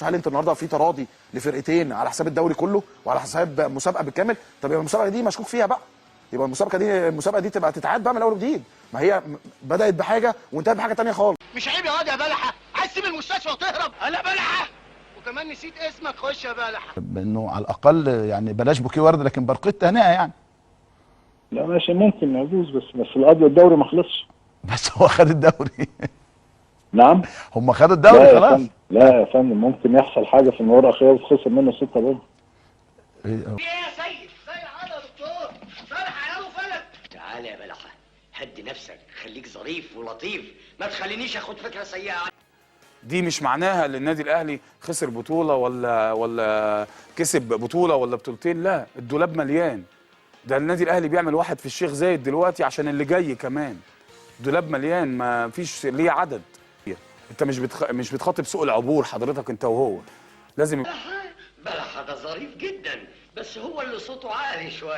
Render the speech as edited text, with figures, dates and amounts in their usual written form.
هل انت النهارده في تراضي لفرقتين على حساب الدوري كله وعلى حساب مسابقه بالكامل؟ طب يبقى المسابقه دي مشكوك فيها بقى، يبقى المسابقه دي تبقى تتعاد بقى من الاول وجديد. ما هي بدات بحاجه وانتهت بحاجه ثانيه خالص. مش عيب يا واد يا بلحه؟ عايز تسيب المستشفى وتهرب؟ انا بلحه وكمان نسيت اسمك. خش يا بلحه. انه على الاقل يعني بلاش بوكيه ورد لكن برقيه تهنئه يعني. لا ماشي ممكن يجوز بس القضيه الدوري ما خلصش. بس هو خد الدوري. نعم. هم خدوا الدوري خلاص. لا يا فندم ممكن يحصل حاجه في المباراه الاخيره خسر منه 6 بونت. في ايه يا سيد؟ زي العاده يا دكتور. بلحه يا ابو فلك. تعالى يا بلحه، هدي نفسك، خليك ظريف ولطيف، ما تخلينيش اخد فكره سيئه. دي مش معناها ان النادي الاهلي خسر بطوله ولا كسب بطوله ولا بطولتين، لا، الدولاب مليان. ده النادي الاهلي بيعمل واحد في الشيخ زايد دلوقتي عشان اللي جاي كمان. الدولاب مليان، ما فيش ليه عدد. انت مش بتخاطب سوق العبور حضرتك انت وهو. لازم بلحه ده ظريف جدا، بس هو اللي صوته عالي شويه.